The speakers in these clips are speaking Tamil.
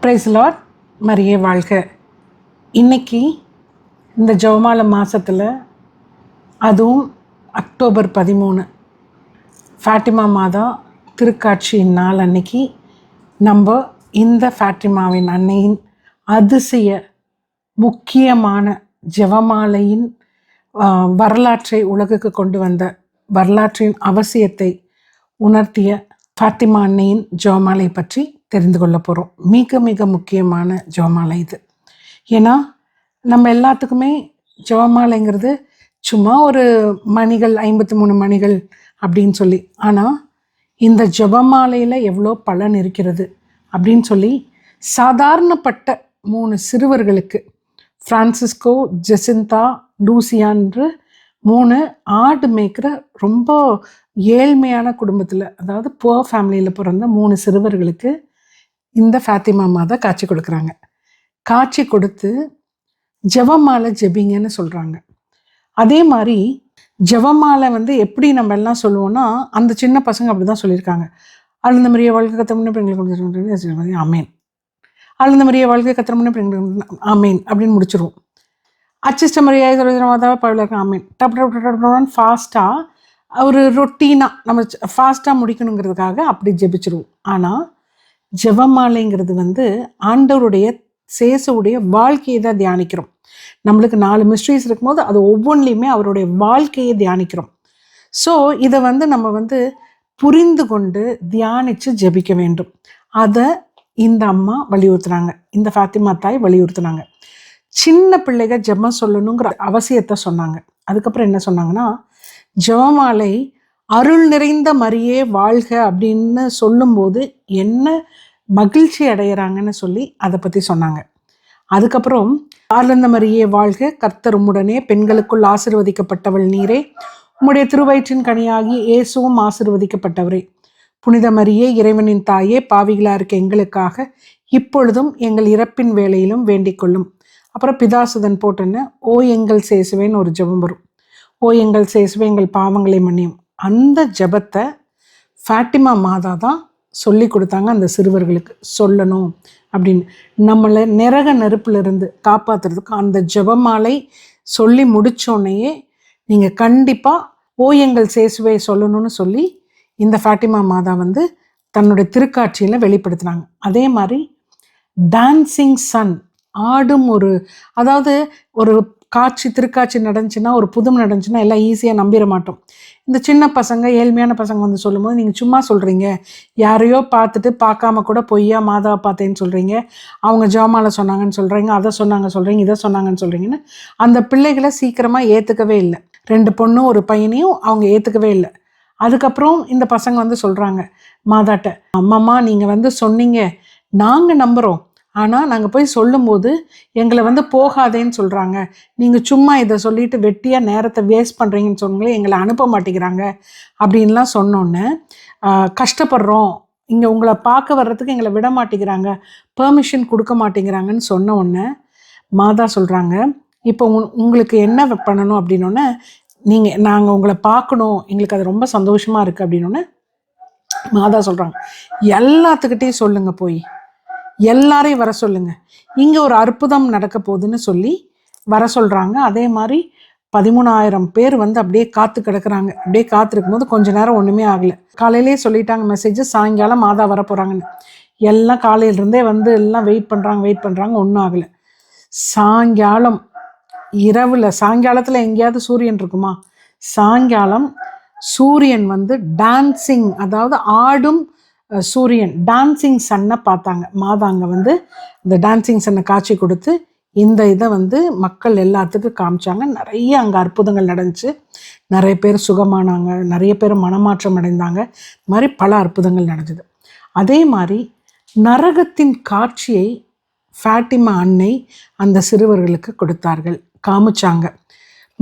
பிரைஸ் லார்ட், மரியே வாழ்க. இன்னைக்கு இந்த ஜெபமாலை மாதத்தில், அதுவும் அக்டோபர் 13 ஃபாத்திமா மாதா திருக்காட்சியின் நாள் அன்னைக்கு நம்ம இந்த ஃபாத்திமாவின் அன்னையின் அதிசய முக்கியமான ஜெபமாலையின் வரலாற்றை உலகுக்கு கொண்டு வந்த வரலாற்றின் அவசியத்தை உணர்த்திய ஃபாத்திமா அன்னையின் ஜெபமாலை பற்றி தெரிந்து கொள்ள போகிறோம். மிக மிக முக்கியமான ஜெபமாலை இது. ஏன்னா நம்ம எல்லாத்துக்குமே ஜெபமாலைங்கிறது சும்மா ஒரு மணிகள் 53 மணிகள் அப்படின்னு சொல்லி, ஆனால் இந்த ஜெபமாலையில் எவ்வளோ பலன் இருக்கிறது அப்படின்னு சொல்லி சாதாரணப்பட்ட 3 சிறுவர்களுக்கு, ஃப்ரான்சிஸ்கோ, ஜெசிந்தா, லூசியான்று 3 ஆடு மேய்க்கிற ரொம்ப ஏழ்மையான குடும்பத்தில், அதாவது புவர் ஃபேமிலியில் பிறந்த 3 சிறுவர்களுக்கு இந்த ஃபாத்திமா மாதா காட்சி கொடுக்குறாங்க. காட்சி கொடுத்து ஜெபமாலை ஜெபிங்கன்னு சொல்கிறாங்க. அதே மாதிரி ஜெபமாலை எப்படி நம்ம எல்லாம் சொல்லுவோன்னா, அந்த சின்ன பசங்க அப்படி தான் சொல்லியிருக்காங்க. அழுந்த மாதிரியே வாழ்க்கை கத்திரமுன்னு பெண்களுக்கு ஆமேன், அழுந்த மாதிரியே வாழ்க்கை கத்திரமுன்னு பெண்களுக்கு ஆமேன் அப்படின்னு முடிச்சிருவோம். அச்சிஷ்ட மரியாதை மாதாவை பழக்கம் ஆமேன் டப் டப் டப் டப்னு ஃபாஸ்ட்டாக ஒரு ரொட்டீனாக நம்ம ஃபாஸ்ட்டாக முடிக்கணுங்கிறதுக்காக அப்படி ஜெபிச்சிருவோம். ஆனால் ஜெபமாலைங்கிறது ஆண்டவருடைய சேசுடைய வாழ்க்கையை தான் தியானிக்கிறோம். நம்மளுக்கு 4 மிஸ்ட்ரிஸ் இருக்கும்போது அது ஒவ்வொன்றிலையுமே அவருடைய வாழ்க்கையை தியானிக்கிறோம். ஸோ இதை நம்ம புரிந்து கொண்டு தியானித்து ஜெபிக்க வேண்டும். அதை இந்த அம்மா வலியுறுத்துனாங்க, இந்த ஃபாத்திமா தாய் வலியுறுத்துனாங்க. சின்ன பிள்ளைகள் ஜெபம் சொல்லணுங்கிற அவசியத்தை சொன்னாங்க. அதுக்கப்புறம் என்ன சொன்னாங்கன்னா, ஜெபமாலை அருள் நிறைந்த மரியே வாழ்க அப்படின்னு சொல்லும்போது என்ன மகிழ்ச்சி அடைகிறாங்கன்னு சொல்லி அதை பற்றி சொன்னாங்க. அதுக்கப்புறம் ஆர்ந்த மரியே வாழ்க, கர்த்தர் உம்முடனே, பெண்களுக்குள் ஆசீர்வதிக்கப்பட்டவள் நீரே, உம்முடைய திருவயிற்றின் கனியாகி இயேசுவும் ஆசீர்வதிக்கப்பட்டவரே, புனித மரியே இறைவனின் தாயே, பாவிகளா இருக்க எங்களுக்காக இப்பொழுதும் எங்கள் இறப்பின் வேளையிலும் வேண்டிக் கொள்ளும். அப்புறம் பிதாசுதன் போட்டுன்னு ஓ எங்கள் சேசுவேன்னு ஒரு ஜெபம் வரும். ஓ எங்கள் சேசுவே எங்கள் பாவங்களை மன்னியும். அந்த ஜெபத்தை ஃபாத்திமா மாதா தான் சொல்லி கொடுத்தாங்க அந்த சிறுவர்களுக்கு சொல்லணும் அப்படின்னு. நம்மளை நரக நெருப்பிலிருந்து காப்பாற்றுறதுக்கு அந்த ஜெபமாலை சொல்லி முடித்தோடனேயே நீங்கள் கண்டிப்பாக ஓ எங்கள் சேசுவை சொல்லணும்னு சொல்லி இந்த ஃபாத்திமா மாதா தன்னுடைய திருக்காட்சியில் வெளிப்படுத்தினாங்க. அதே மாதிரி டான்சிங் சன், ஆடும் அதாவது ஒரு காட்சி திருக்காட்சி நடந்துச்சுன்னா, ஒரு புதுமை நடந்துச்சுன்னா எல்லாம் ஈஸியாக நம்பிட மாட்டோம். இந்த சின்ன பசங்க, ஏழ்மையான பசங்க சொல்லும்போது நீங்கள் சும்மா சொல்கிறீங்க, யாரையோ பார்த்துட்டு பார்க்காம கூட பொய்யா மாதாவை பார்த்தேன்னு சொல்கிறீங்க, அவங்க ஜெபமாலை சொன்னாங்கன்னு சொல்கிறீங்க, அதை சொல்கிறீங்க, இதை சொன்னாங்கன்னு சொல்கிறீங்கன்னு அந்த பிள்ளைகளை சீக்கிரமாக ஏற்றுக்கவே இல்லை. 2 பொண்ணும் ஒரு பையனையும் அவங்க ஏற்றுக்கவே இல்லை. அதுக்கப்புறம் இந்த பசங்க சொல்கிறாங்க மாதாட்ட, அம்மாம்மா நீங்கள் சொன்னீங்க, நாங்கள் நம்புகிறோம், ஆனால் நாங்கள் போய் சொல்லும்போது எங்களை போகாதேன்னு சொல்கிறாங்க, நீங்கள் சும்மா இதை சொல்லிட்டு வெட்டியாக நேரத்தை வேஸ்ட் பண்ணுறீங்கன்னு சொன்னீங்களே, எங்களை அனுப்ப மாட்டேங்கிறாங்க அப்படின்லாம் சொன்னோன்னே கஷ்டப்படுறோம், இங்கே உங்களை பார்க்க வர்றதுக்கு எங்களை விட மாட்டேங்கிறாங்க, பெர்மிஷன் கொடுக்க மாட்டேங்கிறாங்கன்னு சொன்ன உடனே மாதா சொல்கிறாங்க, இப்போ உங்களுக்கு என்ன பண்ணணும் அப்படின்னோடனே, நாங்கள் உங்களை பார்க்கணும், எங்களுக்கு அது ரொம்ப சந்தோஷமாக இருக்குது அப்படின்னோடனே மாதா சொல்கிறாங்க, எல்லாத்துக்கிட்டையும் சொல்லுங்கள், போய் எல்லாரையும் வர சொல்லுங்க, இங்கே ஒரு அற்புதம் நடக்க போகுதுன்னு சொல்லி வர சொல்கிறாங்க. அதே மாதிரி 13,000 பேர் அப்படியே காத்து கிடக்குறாங்க. அப்படியே காத்திருக்கும் போது கொஞ்ச நேரம் ஒன்றுமே ஆகலை. காலையிலே சொல்லிட்டாங்க மெசேஜ், சாயங்காலம் மாதா வர போகிறாங்கன்னு. எல்லாம் காலையிலேருந்தே எல்லாம் வெயிட் பண்ணுறாங்க, ஒன்றும் ஆகலை. சாயங்காலம் சாயங்காலத்தில் எங்கேயாவது சூரியன் இருக்குமா? சாயங்காலம் சூரியன் டான்சிங், அதாவது ஆடும் சூரியன், டான்சிங் சன்னை பார்த்தாங்க. மாதா அங்கே இந்த டான்சிங் சன்னை காட்சி கொடுத்து இந்த இதை மக்கள் எல்லாத்துக்கும் காமிச்சாங்க. நிறைய அங்கே அற்புதங்கள் நடந்துச்சு, நிறைய பேர் சுகமானாங்க, நிறைய பேர் மனமாற்றம் அடைந்தாங்க. இது மாதிரி பல அற்புதங்கள் நடந்தது. அதே மாதிரி நரகத்தின் காட்சியை ஃபாத்திமா அன்னை அந்த சிறுவர்களுக்கு கொடுத்தார்கள், காமிச்சாங்க.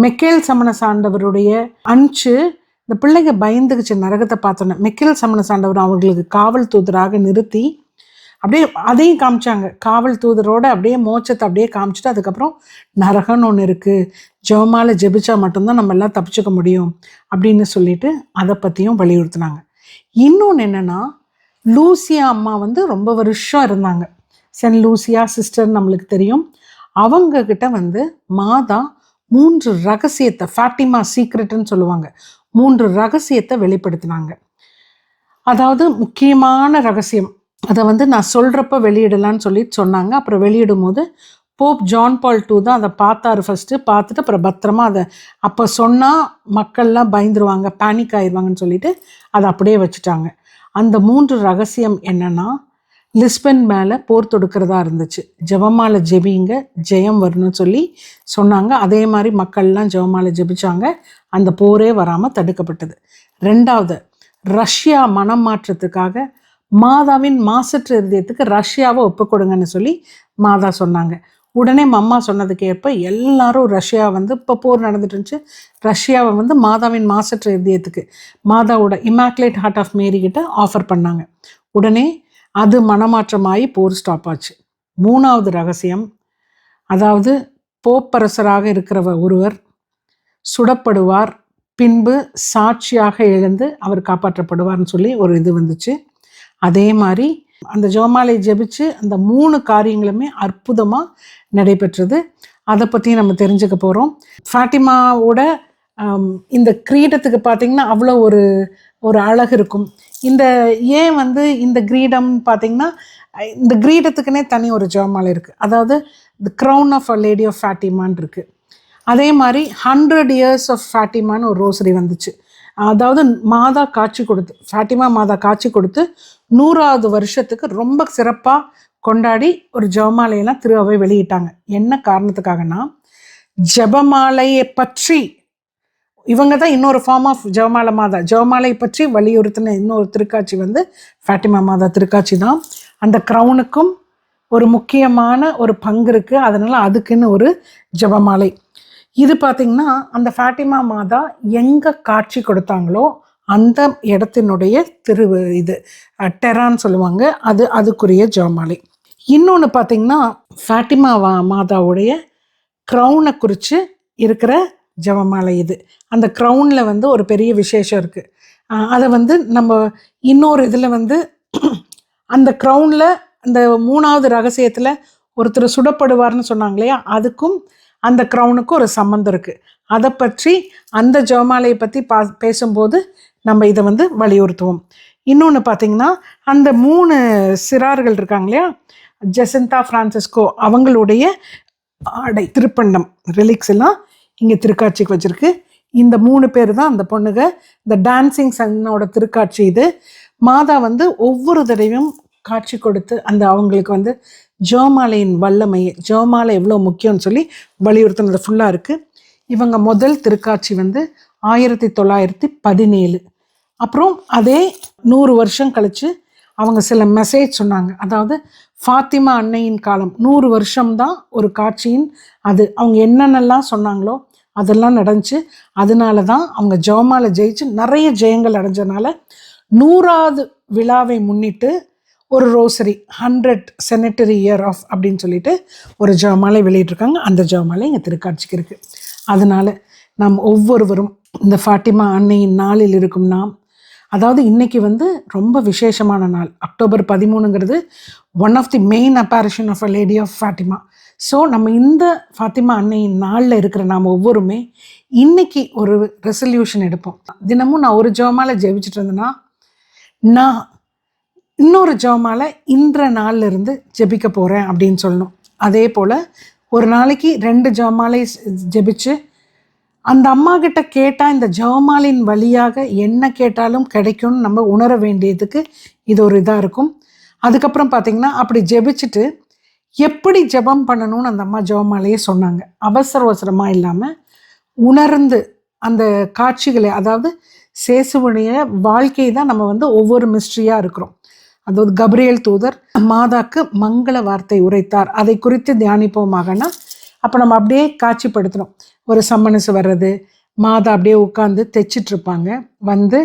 மெக்கேல் சமண சாண்டவருடைய அஞ்சு இந்த பிள்ளைங்க பயந்துக்குச்சு நரகத்தை பார்த்தோன்னே. மெக்கேல் சமண சாண்டவர் அவர்களுக்கு காவல் தூதராக நிறுத்தி அப்படியே அதையும் காமிச்சாங்க. காவல் தூதரோடு அப்படியே மோட்சத்தை அப்படியே காமிச்சிட்டு, அதுக்கப்புறம் நரகம்னு ஒன்று இருக்குது, ஜெபமாலை ஜெபிச்சா மட்டும்தான் நம்ம எல்லாம் தப்பிச்சுக்க முடியும் அப்படின்னு சொல்லிட்டு அதை பற்றியும் வலியுறுத்தினாங்க. இன்னொன்று என்னென்னா, லூசியா அம்மா ரொம்ப வருஷம் இருந்தாங்க. சென்ட் லூசியா சிஸ்டர் நம்மளுக்கு தெரியும். அவங்க கிட்ட வந்து மாதா 3 ரகசியத்தை, ஃபாட்டிமா சீக்ரெட்னு சொல்லுவாங்க, 3 ரகசியத்தை வெளிப்படுத்தினாங்க. அதாவது முக்கியமான ரகசியம், அதை வந்து நான் சொல்கிறப்ப வெளியிடலான்னு சொல்லி சொன்னாங்க. அப்புறம் வெளியிடும் போது போப் ஜான் பால் II தான் அதை பார்த்தாரு ஃபஸ்ட்டு. பார்த்துட்டு அப்புறம் பத்திரமா அதை, அப்போ சொன்னால் மக்கள்லாம் பயந்துருவாங்க, பேனிக் ஆயிடுவாங்கன்னு சொல்லிட்டு அதை அப்படியே வச்சுட்டாங்க. அந்த 3 ரகசியம் என்னென்னா, லிஸ்பன் மேலே போர் தொடுக்கிறதா இருந்துச்சு. ஜெபமாலை ஜெபிங்க, ஜெயம் வரணும்னு சொல்லி சொன்னாங்க. அதே மாதிரி மக்கள்லாம் ஜெபமாலை ஜெபிச்சாங்க. அந்த போரே வராமல் தடுக்கப்பட்டது. 2வது, ரஷ்யா மனம் மாற்றத்துக்காக மாதாவின் மாசற்ற இருதயத்துக்கு ரஷ்யாவை ஒப்புக்கொடுங்கன்னு சொல்லி மாதா சொன்னாங்க. உடனே மம்மா சொன்னதுக்கு ஏற்ப எல்லாரும் ரஷ்யா வந்து, இப்போ போர் நடந்துட்டு இருந்துச்சு, ரஷ்யாவை வந்து மாதாவின் மாசற்ற இருதயத்துக்கு, மாதாவோட இமாக்குலேட் ஹார்ட் ஆஃப் மேரி கிட்ட ஆஃபர் பண்ணாங்க. உடனே அது மனமாற்றமாகி போர் ஸ்டாப் ஆச்சு. 3வது ரகசியம், அதாவது போப்பரசராக இருக்கிறவர் ஒருவர் சுடப்படுவார், பின்பு சாட்சியாக எழுந்து அவர் காப்பாற்றப்படுவார்னு சொல்லி ஒரு இது வந்துச்சு. அதே மாதிரி அந்த ஜெபமாலை ஜெபிச்சு அந்த 3 காரியங்களுமே அற்புதமாக நடைபெற்றது. அதை பற்றி நம்ம தெரிஞ்சுக்க போகிறோம். ஃபாட்டிமாவோட இந்த கிரீடத்துக்கு பார்த்திங்கன்னா அவ்வளோ ஒரு அழகு இருக்கும். இந்த ஏன் வந்து இந்த கிரீடம்னு பார்த்திங்கன்னா, இந்த கிரீடத்துக்குன்னே தனி ஒரு ஜெபமாலை இருக்குது. அதாவது the crown of a lady of ஃபாட்டிமான்னு இருக்குது. அதே மாதிரி 100 years ஆஃப் ஃபாட்டிமான்னு ஒரு ரோசரி வந்துச்சு. அதாவது மாதா காட்சி கொடுத்து, ஃபாட்டிமா மாதா காட்சி கொடுத்து 100வது வருஷத்துக்கு ரொம்ப சிறப்பாக கொண்டாடி ஒரு ஜெபமாலையெல்லாம் திருவை வெளியிட்டாங்க. என்ன காரணத்துக்காகனா, ஜெபமாலையை பற்றி, இவங்க தான் இன்னொரு ஃபார்ம் ஆஃப் ஜெபமாலை மாதா, ஜெபமாலை பற்றி வலியுறுத்தின இன்னொரு திருக்காட்சி வந்து ஃபாட்டிமா மாதா திருக்காட்சி தான். அந்த க்ரௌனுக்கும் ஒரு முக்கியமான ஒரு பங்கு இருக்குது. அதனால் அதுக்குன்னு ஒரு ஜெபமாலை. இது பார்த்திங்கன்னா அந்த ஃபாட்டிமா மாதா எங்கே காட்சி கொடுத்தாங்களோ அந்த இடத்தினுடைய இது டெரான்னு சொல்லுவாங்க, அதுக்குரிய ஜெபமாலை. இன்னொன்று பார்த்திங்கன்னா ஃபாட்டிமா மாதாவுடைய க்ரௌனை குறித்து இருக்கிற ஜெபமாலை இது. அந்த க்ரௌனில் வந்து ஒரு பெரிய விசேஷம் இருக்குது. அதை வந்து நம்ம இன்னொரு இதில் வந்து அந்த க்ரௌனில் அந்த 3வது ரகசியத்தில் ஒருத்தர் சுடப்படுவார்னு சொன்னாங்க இல்லையா, அதுக்கும் அந்த க்ரௌனுக்கும் ஒரு சம்மந்தம் இருக்குது. அதை பற்றி அந்த ஜெபமாலையை பற்றி பேசும்போது நம்ம இதை வந்து வலியுறுத்துவோம். இன்னொன்று பார்த்திங்கன்னா அந்த 3 சிறார்கள் இருக்காங்க இல்லையா, ஜெசிந்தா, ஃப்ரான்சிஸ்கோ, அவங்களுடைய ஆடை, திருப்பண்டம், ரிலிக்ஸ் எல்லாம் இங்கே திருக்காட்சிக்கு வச்சுருக்கு. இந்த 3 பேர் தான் அந்த பொண்ணுங்க. இந்த டான்சிங் சன்னோட திருக்காட்சி இது. மாதா வந்து ஒவ்வொரு தடவையும் காட்சி கொடுத்து அந்த அவங்களுக்கு வந்து ஜெபமாலையின் வல்லமையை, ஜெபமாலை எவ்வளோ முக்கியம்னு சொல்லி வலியுறுத்தினது ஃபுல்லாக இருக்குது. இவங்க முதல் திருக்காட்சி வந்து 1917. அப்புறம் அதே 100 வருஷம் கழித்து அவங்க சில மெசேஜ் சொன்னாங்க. அதாவது ஃபாத்திமா அன்னையின் காலம் 100 வருஷம்தான் ஒரு காட்சியின் அது. அவங்க என்னென்னலாம் சொன்னாங்களோ அதெல்லாம் நடந்துச்சு. அதனால தான் அவங்க ஜெபமாலை ஜெயிச்சு நிறைய ஜெயங்கள் அடைஞ்சனால 100வது விழாவை முன்னிட்டு ஒரு ரோசரி 100 செனட்டரி இயர் ஆஃப் அப்படின்னு சொல்லிட்டு ஒரு ஜெபமாலை வெளியிட்டிருக்காங்க. அந்த ஜெபமாலை இங்கே திருக்காட்சிக்கு இருக்குது. அதனால் நாம் ஒவ்வொருவரும் இந்த ஃபாட்டிமா அன்னையின் நாளில் இருக்கும் நாம், அதாவது இன்றைக்கி வந்து ரொம்ப விசேஷமான நாள். அக்டோபர் 13ங்கிறது one of the main apparition of a lady of Fatima. So நம்ம இந்த ஃபாத்திமா அன்னையின் நாளில் இருக்கிற நாம் ஒவ்வொருமே இன்றைக்கி ஒரு ரெசல்யூஷன் எடுப்போம். தினமும் நான் ஒரு ஜெபமாலை ஜெபிச்சுட்டு இருந்தேன்னா, நான் இன்னொரு ஜெபமாலை இன்ற நாளில் இருந்து ஜெபிக்க போகிறேன் அப்படின்னு சொல்லணும். அதே போல் ஒரு நாளைக்கு 2 ஜெபமாலை ஜெபிச்சு அந்த அம்மா கிட்ட கேட்டால் இந்த ஜெபமாலையின் வழியாக என்ன கேட்டாலும் கிடைக்கும்னு நம்ம உணர வேண்டியதுக்கு இது ஒரு இதாக இருக்கும். அதுக்கப்புறம் பார்த்திங்கன்னா அப்படி ஜெபிச்சுட்டு எப்படி ஜெபம் பண்ணணும்னு அந்த அம்மா ஜெபமாலையே சொன்னாங்க. அவசரமாக இல்லாமல் உணர்ந்து அந்த காட்சிகளை, அதாவது சேசுவனுடைய வாழ்க்கை தான் நம்ம வந்து ஒவ்வொரு மிஸ்ட்ரியாக இருக்கிறோம். அதாவது கப்ரியேல் தூதர் மாதாக்கு மங்கள வார்த்தை உரைத்தார், அதை குறித்து தியானிப்போமாகனா அப்போ நம்ம அப்படியே காட்சிப்படுத்தணும். ஒரு சம்மனசு வர்றது, மாதா அப்படியே உட்காந்து தைச்சிட்ருப்பாங்க, வந்து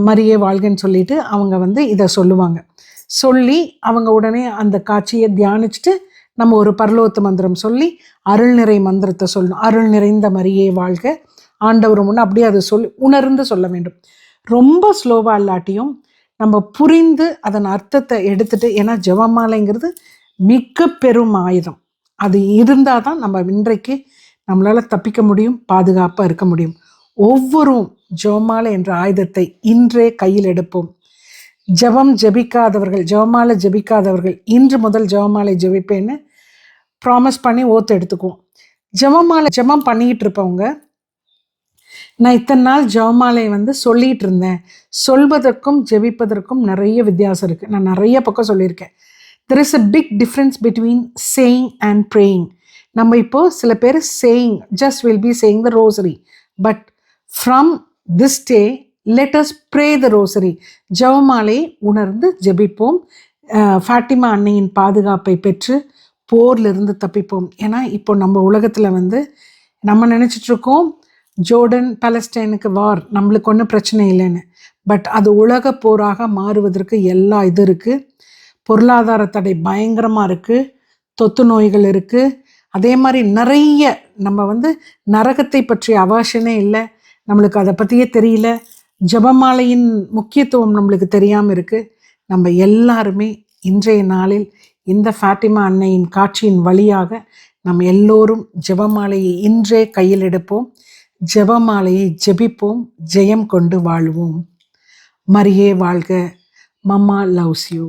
மரியே வாழ்கன்னு சொல்லிட்டு அவங்க வந்து இதை சொல்லுவாங்க. சொல்லி அவங்க உடனே அந்த காட்சியை தியானிச்சுட்டு நம்ம ஒரு பரலோகத்து மந்திரம் சொல்லி அருள் நிறை மந்திரத்தை சொல்லணும். அருள் நிறைந்த மரியே வாழ்க, ஆண்டவர் முன்னே அப்படியே அதை சொல்லி உணர்ந்து சொல்ல வேண்டும். ரொம்ப ஸ்லோவாக இல்லாட்டியும் நம்ம புரிந்து அதன் அர்த்தத்தை எடுத்துட்டு, ஏன்னா ஜெபமாலைங்கிறது மிக பெரும் ஆயுதம். அது இருந்தால் தான் நம்ம இன்றைக்கு நம்மளால் தப்பிக்க முடியும், பாதுகாப்பாக இருக்க முடியும். ஒவ்வொரு ஜெபமாலை என்ற ஆயுதத்தை இன்றே கையில் எடுப்போம். ஜெபமாலை ஜெபிக்காதவர்கள் இன்று முதல் ஜெபமாலை ஜெபிப்பேன்னு ப்ராமிஸ் பண்ணி ஓத்து எடுத்துக்குவோம். ஜெபம் பண்ணிக்கிட்டு இருப்பவங்க, நான் இத்தனை நாள் ஜெபமாலை சொல்லிகிட்டு இருந்தேன். சொல்வதற்கும் ஜெபிப்பதற்கும் நிறைய வித்தியாசம் இருக்குது. நான் நிறைய பக்கம் சொல்லியிருக்கேன். There is a big difference between saying and praying. நம்ம இப்போது சில பேர் saying just will be saying the rosary, but from this day let us pray the rosary. ஜெபமாலை உணர்ந்து ஜெபிப்போம். ஃபாத்திமா அன்னையின் பாதுகாப்பை பெற்று போர்லிருந்து தப்பிப்போம். ஏன்னா இப்போ நம்ம உலகத்தில் நம்ம நினச்சிட்ருக்கோம் ஜோர்டன் பாலஸ்டைனுக்கு வார், நம்மளுக்கு ஒன்றும் பிரச்சனை இல்லைன்னு. பட் அது உலக போராக மாறுவதற்கு எல்லா இது இருக்குது. பொருளாதார தடை பயங்கரமாக இருக்குது, தொத்து நோய்கள் இருக்குது. அதே மாதிரி நிறைய நம்ம நரகத்தை பற்றிய அவாஷனே இல்லை, நம்மளுக்கு அதை பற்றியே தெரியல. ஜெபமாலையின் முக்கியத்துவம் நம்மளுக்கு தெரியாமல் இருக்குது. நம்ம எல்லாருமே இன்றைய நாளில் இந்த ஃபாத்திமா அன்னையின் காட்சியின் வழியாக நம்ம எல்லோரும் ஜெபமாலையை இன்றே கையில் எடுப்போம். ஜெபமாலையை ஜெபிப்போம், ஜெயம் கொண்டு வாழ்வோம். மரியே வாழ்க. Mamma loves you.